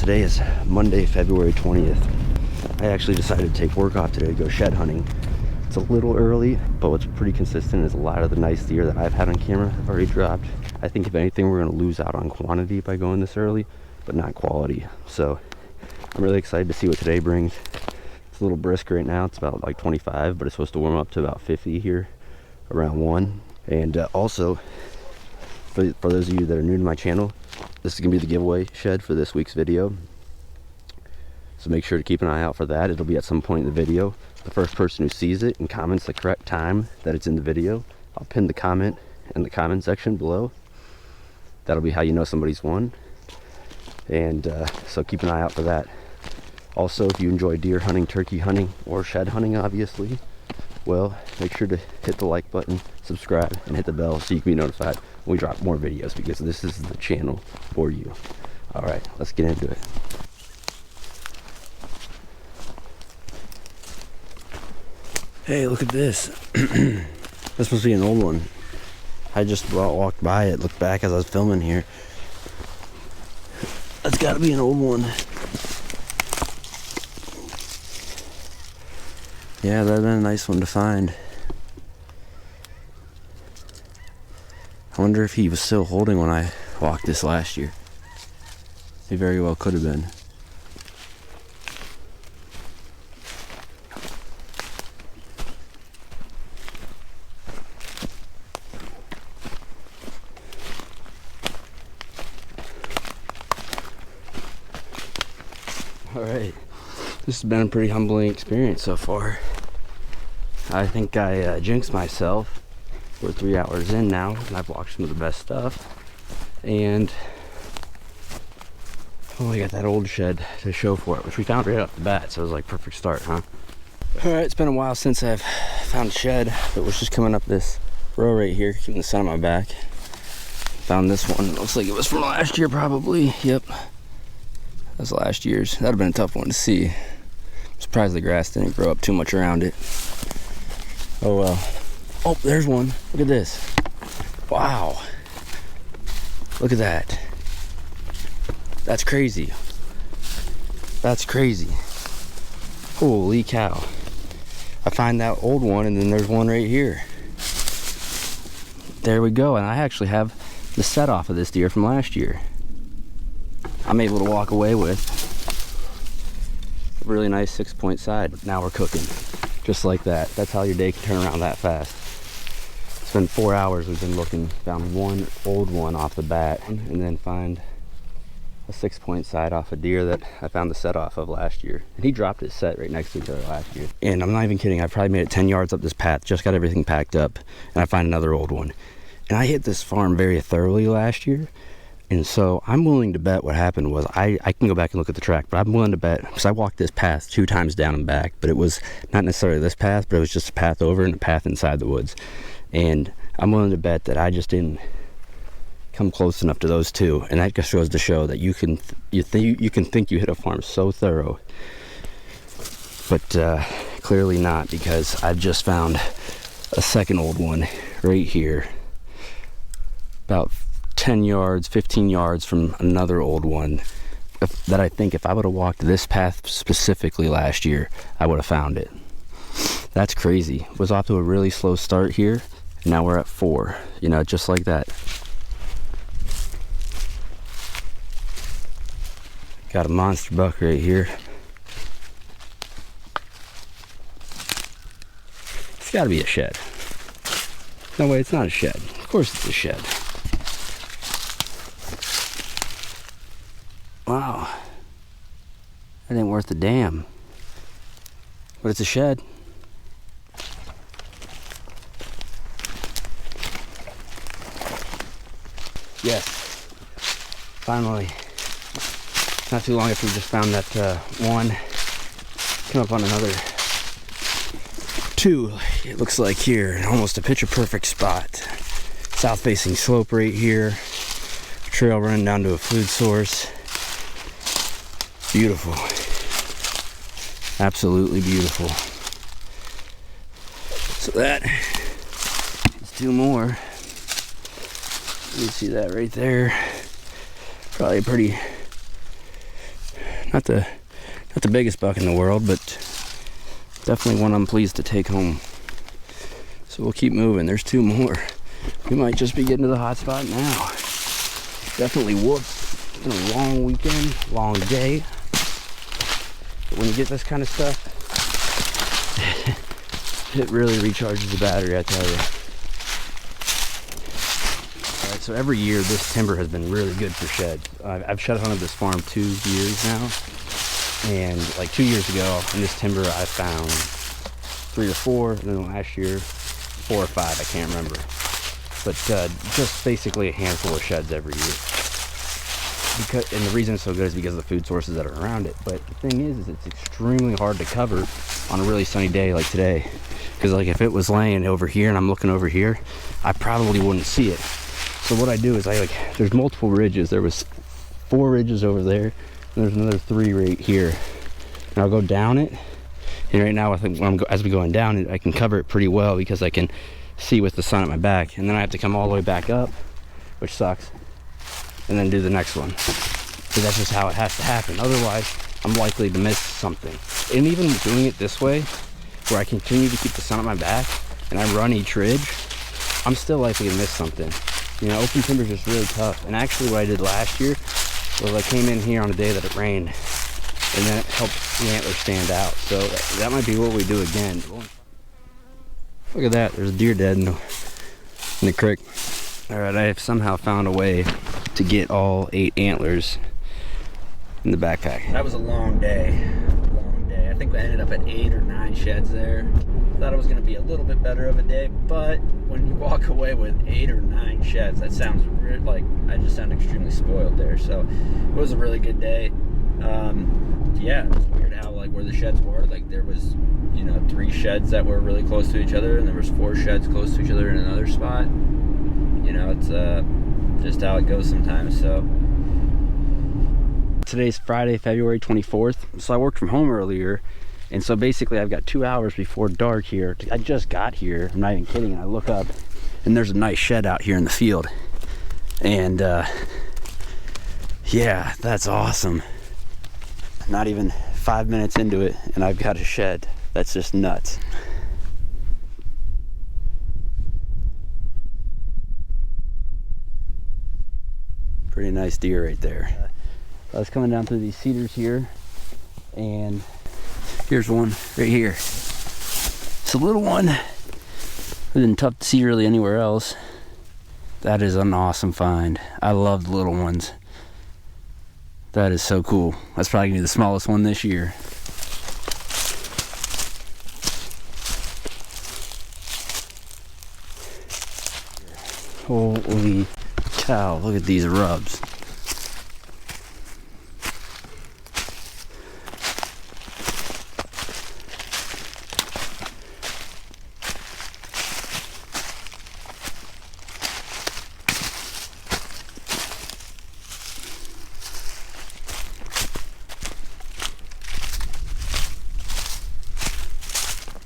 today is Monday, February 20th. I actually decided to take work off today to go shed hunting. It's a little early, but what's pretty consistent is a lot of the nice deer that I've had on camera have already dropped. I think if anything, we're going to lose out on quantity by going this early, but not quality. So I'm really excited to see what today brings. It's a little brisk right now. It's about like 25, but it's supposed to warm up to about 50 here around 1. And also, for those of you that are new to my channel, this is going to be the giveaway shed for this week's video. So make sure to keep an eye out for that. It'll be at some point in the video. The first person who sees it and comments the correct time that it's in the video, I'll pin the comment in the comment section below. That'll be how you know somebody's won. And so keep an eye out for that. Also, if you enjoy deer hunting, turkey hunting, or shed hunting, obviously, well, make sure to hit the like button, subscribe, and hit the bell so you can be notified when we drop more videos, because this is the channel for you. All right, let's get into it. Hey, look at this. This must be an old one. I just walked by it, looked back as I was filming here. That's got to be an old one. Yeah, that'd been a nice one to find. I wonder if he was still holding when I walked this last year. He very well could have been. Alright, this has been a pretty humbling experience so far. I think I jinxed myself. We're 3 hours in now, and I've walked some of the best stuff. And oh, I got that old shed to show for it, which we found right off the bat, so it was like perfect start, huh? Alright, it's been a while since I've found a shed, but was just coming up this row right here, keeping the sun on my back. Found this one. Looks like it was from last year, probably. Yep. That was last year's. That'd have been a tough one to see. I'm surprised the grass didn't grow up too much around it. Oh well. Oh, there's one. Look at this. Wow. Look at that. That's crazy. That's crazy. Holy cow. I find that old one, and then there's one right here. There we go. And I actually have the set off of this deer from last year. I'm able to walk away with a really nice 6-point side. Now we're cooking, just like that. That's how your day can turn around that fast. It's been 4 hours we've been looking. Found one old one off the bat, and then find a 6-point side off a deer that I found the set off of last year. And he dropped his set right next to each other last year. And I'm not even kidding, I probably made it 10 yards up this path, just got everything packed up, and I find another old one. And I hit this farm very thoroughly last year. And so I'm willing to bet what happened was, I can go back and look at the track, but I'm willing to bet, because I walked this path 2 times down and back, but it was not necessarily this path, but it was just a path over and a path inside the woods. And I'm willing to bet that I just didn't come close enough to those two. And that just goes to show that you can think you hit a farm so thorough, but clearly not, because I've just found a second old one right here, about 10 yards, 15 yards from another old one that I think if I would have walked this path specifically last year, I would have found it. That's crazy. Was off to a really slow start here, and now we're at 4, you know, just like that. Got a monster buck right here. It's gotta be a shed. No way, it's not a shed. Of course it's a shed. Wow, that ain't worth a damn, but it's a shed. Yes, finally, not too long after we just found that one, come up on another 2, it looks like here, almost a picture perfect spot. South facing slope right here, trail running down to a food source. Beautiful. Absolutely beautiful. So that is 2 more. You see that right there. Probably a pretty Not the biggest buck in the world, but definitely one I'm pleased to take home. So we'll keep moving. There's 2 more. We might just be getting to the hot spot now. Definitely whoops. It's been a long weekend, long day. But when you get this kind of stuff, it really recharges the battery, I tell you. All right, so every year this timber has been really good for sheds. I've shed hunted this farm 2 years now. And like 2 years ago, in this timber, I found 3 or 4, and then last year, 4 or 5, I can't remember. But just basically a handful of sheds every year. And the reason it's so good is because of the food sources that are around it. But the thing is it's extremely hard to cover on a really sunny day like today. Because like if it was laying over here and I'm looking over here, I probably wouldn't see it. So what I do is there's multiple ridges. There was 4 ridges over there. There's another 3 right here, and I'll go down it. And right now, I think as we're going down it, I can cover it pretty well because I can see with the sun at my back. And then I have to come all the way back up, which sucks, and then do the next one. So that's just how it has to happen. Otherwise, I'm likely to miss something. And even doing it this way, where I continue to keep the sun at my back and I run each ridge, I'm still likely to miss something. You know, open timber is just really tough. And actually, what I did last year was I came in here on a day that it rained, and then it helped the antlers stand out. So that might be what we do again. Look at that, there's a deer dead in the creek. All right, I have somehow found a way to get all 8 antlers in the backpack. That was a long day, I think I ended up at 8 or 9 sheds there. Thought it was gonna be a little bit better of a day, but when you walk away with 8 or 9 sheds, that sounds like I just sound extremely spoiled there. So it was a really good day. Yeah, it was weird how where the sheds were, there was 3 sheds that were really close to each other, and there was 4 sheds close to each other in another spot. It's just how it goes sometimes. So today's Friday, February 24th. So I worked from home earlier. And so basically I've got 2 hours before dark here. I just got here, I'm not even kidding. And I look up and there's a nice shed out here in the field. And yeah, that's awesome. Not even 5 minutes into it and I've got a shed. That's just nuts. Pretty nice deer right there. I was coming down through these cedars here, and here's one right here. It's a little one. It isn't tough to see really anywhere else. That is an awesome find. I love the little ones. That is so cool. That's probably gonna be the smallest one this year. Holy cow, look at these rubs.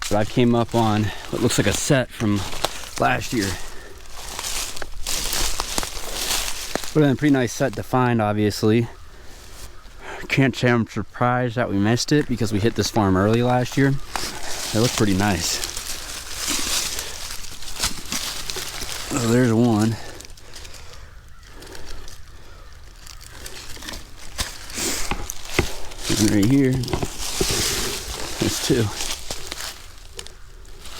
But I came up on what looks like a set from last year. Would have been a pretty nice set to find, obviously. Can't say I'm surprised that we missed it because we hit this farm early last year. It looked pretty nice. Oh, there's one. And right here, there's 2.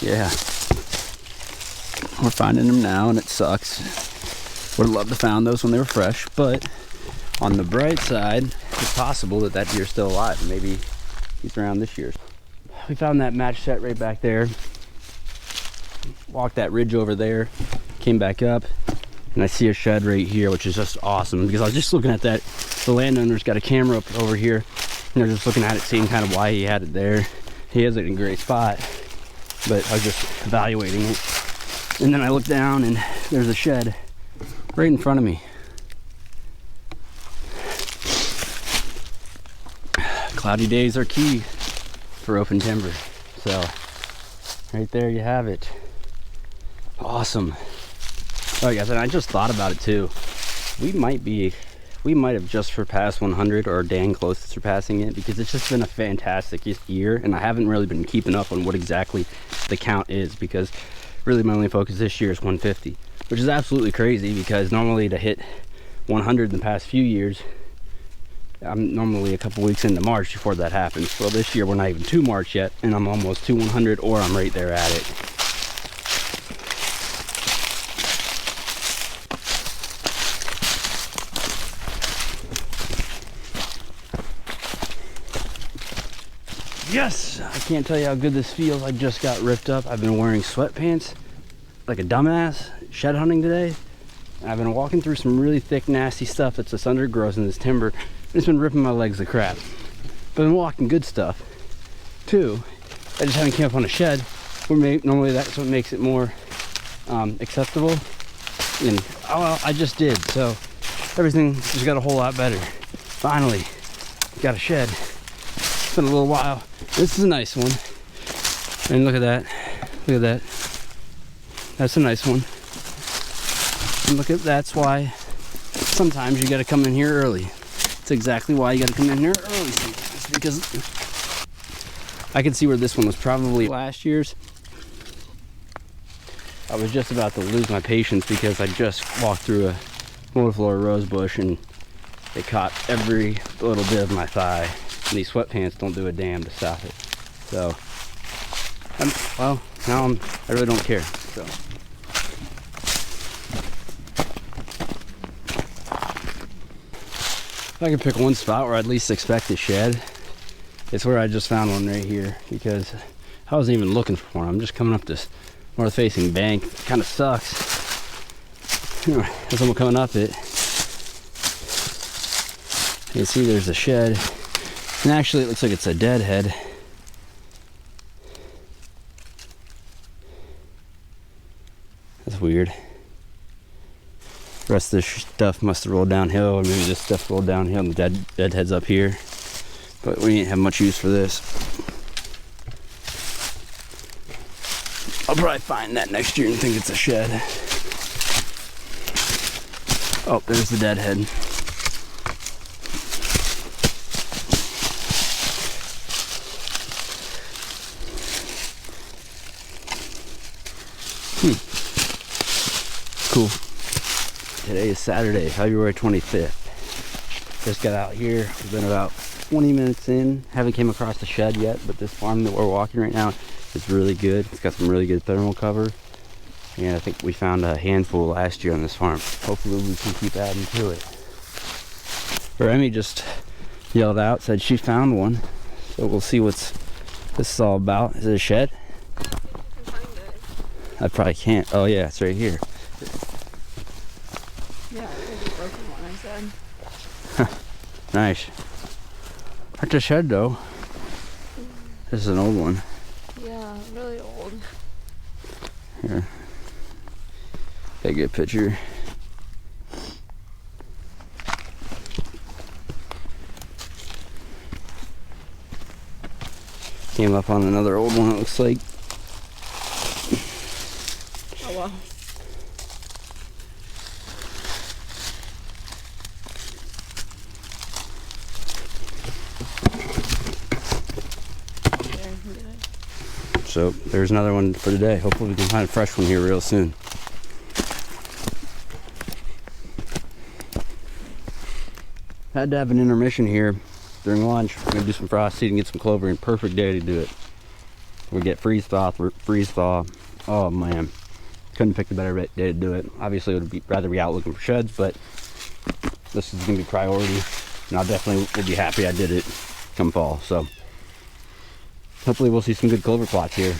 Yeah, we're finding them now and it sucks. Would have loved to found those when they were fresh, but on the bright side, it's possible that that deer's still alive and maybe he's around this year. We found that match set right back there. Walked that ridge over there, came back up, and I see a shed right here, which is just awesome because I was just looking at that. The landowner's got a camera up over here, and they're just looking at it, seeing kind of why he had it there. He has it in a great spot, but I was just evaluating it. And then I look down and there's a shed right in front of me. Cloudy days are key for open timber. So right there you have it. Awesome. All right guys, and I just thought about it too. We might be we might have just surpassed 100 or dang close to surpassing it, because it's just been a fantastic year, and I haven't really been keeping up on what exactly the count is, because really my only focus this year is 150, which is absolutely crazy, because normally to hit 100 in the past few years, I'm normally a couple weeks into March before that happens. Well, this year we're not even to March yet, and I'm almost to 100, or I'm right there at it. Yes! I can't tell you how good this feels. I just got ripped up. I've been wearing sweatpants like a dumbass shed hunting today. I've been walking through some really thick, nasty stuff that's just undergrowth in this timber, and it's been ripping my legs to crap. But I've been walking good stuff too. I just haven't came up on a shed where normally that's what makes it more acceptable. And oh well, I just did, so everything just got a whole lot better. Finally got a shed. It's been a little while. This is a nice one, and look at that, look at that. That's a nice one. And look at, that's why sometimes you got to come in here early. It's exactly why you got to come in here early sometimes, because I can see where this one was probably last year's. I was just about to lose my patience because I just walked through a multiflora rose bush and it caught every little bit of my thigh, and these sweatpants don't do a damn to stop it. So well, now I really don't care. So if I can pick one spot where I'd least expect a shed, it's where I just found one right here, because I wasn't even looking for one. I'm just coming up this north facing bank. It kind of sucks. There's someone coming up it. You can see there's a shed, and actually it looks like it's a deadhead. That's weird. The rest of this stuff must have rolled downhill, or maybe this stuff rolled downhill and the deadhead's up here. But we didn't have much use for this. I'll probably find that next year and think it's a shed. Oh, there's the deadhead. Cool. Today is Saturday, February 25th. Just got out here. We've been about 20 minutes in. Haven't came across the shed yet, but this farm that we're walking right now is really good. It's got some really good thermal cover. And I think we found a handful last year on this farm. Hopefully we can keep adding to it. Remy just yelled out, said she found one. So we'll see what this is all about. Is it a shed? I can find it. I probably can't. Oh yeah, it's right here. Yeah, it's a broken one, I said. Nice. That's a shed though. This is an old one. Yeah, really old. Here. Take a good picture. Came up on another old one, it looks like. Oh wow. So there's another one for today. Hopefully we can find a fresh one here real soon. Had to have an intermission here during lunch. We're gonna do some frost seed and get some clover in. Perfect day to do it. We get freeze thaw. Oh man, couldn't pick a better day to do it. Obviously, it would rather be out looking for sheds, but this is gonna be priority, and I definitely will be happy I did it come fall. So hopefully we'll see some good clover plots here.